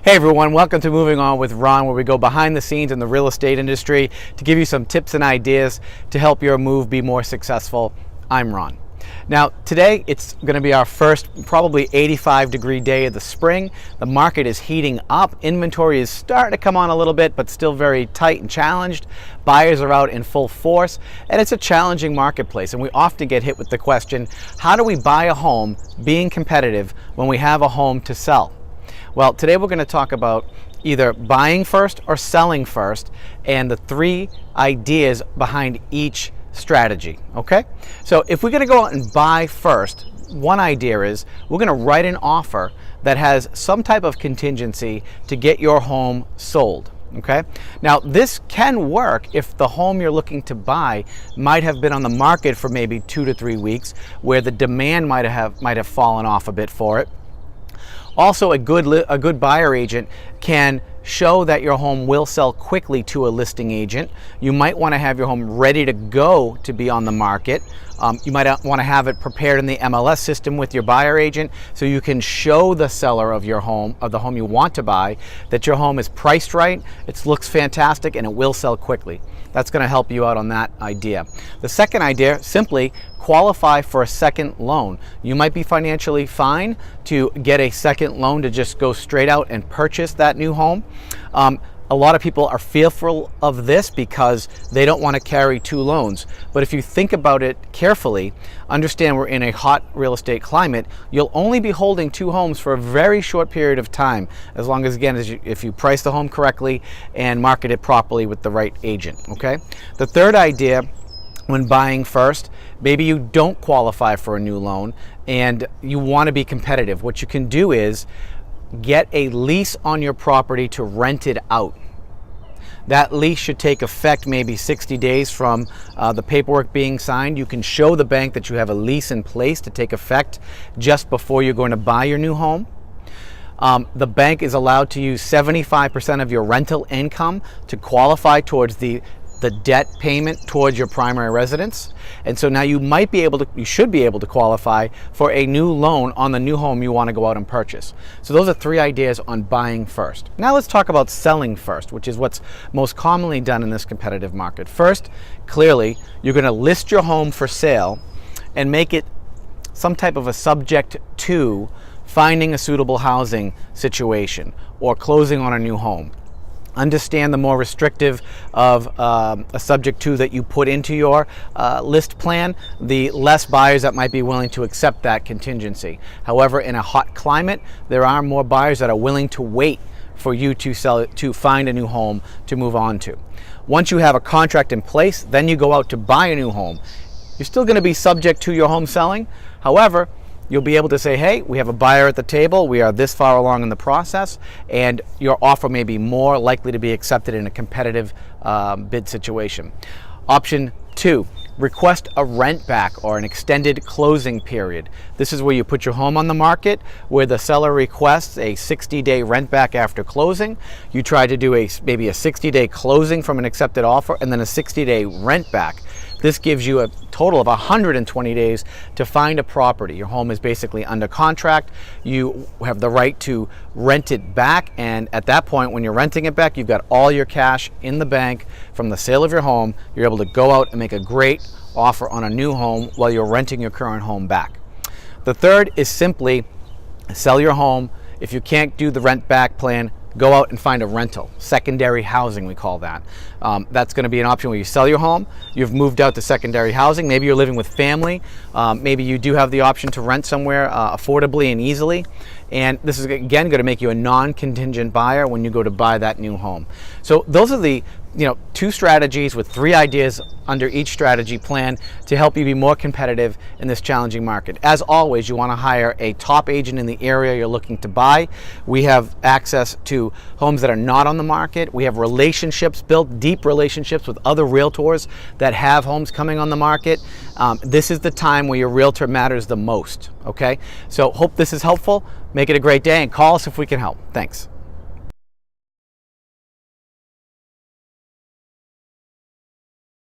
Hey everyone, welcome to Moving On with Ron, where we go behind the scenes in the real estate industry to give you some tips and ideas to help your move be more successful. I'm Ron. Now today it's going to be our first probably 85-degree day of the spring. The market is heating up. Inventory is starting to come on a little bit, but still very tight and challenged. Buyers are out in full force, and it's a challenging marketplace. And we often get hit with the question, how do we buy a home being competitive when we have a home to sell? Well, today we're going to talk about either buying first or selling first and the three ideas behind each strategy, okay? So if we're going to go out and buy first, one idea is we're going to write an offer that has some type of contingency to get your home sold, okay? Now, this can work if the home you're looking to buy might have been on the market for maybe 2 to 3 weeks, where the demand might have fallen off a bit for it. Also, a good buyer agent can show that your home will sell quickly to a listing agent. You might want to have your home ready to go to be on the market. You might want to have it prepared in the MLS system with your buyer agent so you can show the seller of your home, of the home you want to buy, that your home is priced right, it looks fantastic, and it will sell quickly. That's going to help you out on that idea. The second idea, simply qualify for a second loan. You might be financially fine to get a second loan to just go straight out and purchase that new home. A lot of people are fearful of this because they don't want to carry two loans. But if you think about it carefully, understand we're in a hot real estate climate. You'll only be holding two homes for a very short period of time, as long as, again, if you price the home correctly and market it properly with the right agent, okay? The third idea, when buying first, maybe you don't qualify for a new loan and you want to be competitive. What you can do is get a lease on your property to rent it out. That lease should take effect maybe 60 days from the paperwork being signed. You can show the bank that you have a lease in place to take effect just before you're going to buy your new home. The bank is allowed to use 75% of your rental income to qualify towards the debt payment towards your primary residence. And so now you should be able to qualify for a new loan on the new home you want to go out and purchase. So those are three ideas on buying first. Now let's talk about selling first, which is what's most commonly done in this competitive market. First, clearly, you're going to list your home for sale and make it some type of a subject to finding a suitable housing situation or closing on a new home. Understand the more restrictive of a subject to that you put into your list plan, the less buyers that might be willing to accept that contingency. However, in a hot climate, there are more buyers that are willing to wait for you to find a new home to move on to. Once you have a contract in place, then you go out to buy a new home. You're still going to be subject to your home selling. However, you'll be able to say, hey, we have a buyer at the table, we are this far along in the process, and your offer may be more likely to be accepted in a competitive bid situation. Option 2, request a rent back or an extended closing period. This is where you put your home on the market, where the seller requests a 60-day rent back after closing. You try to do maybe a 60-day closing from an accepted offer and then a 60-day rent back. This gives you a total of 120 days to find a property. Your home is basically under contract. You have the right to rent it back, and at that point, when you're renting it back, you've got all your cash in the bank from the sale of your home. You're able to go out and make a great offer on a new home while you're renting your current home back. The third is simply sell your home. If you can't do the rent back plan, go out and find a rental. Secondary housing, we call that. That's going to be an option where you sell your home, you've moved out to secondary housing, maybe you're living with family, maybe you do have the option to rent somewhere affordably and easily, and this is again going to make you a non-contingent buyer when you go to buy that new home. So those are the two strategies with three ideas under each strategy plan to help you be more competitive in this challenging market. As always, you want to hire a top agent in the area you're looking to buy. We have access to homes that are not on the market. We have relationships built, deep relationships with other realtors that have homes coming on the market. This is the time where your realtor matters the most, okay? So hope this is helpful. Make it a great day and call us if we can help. Thanks.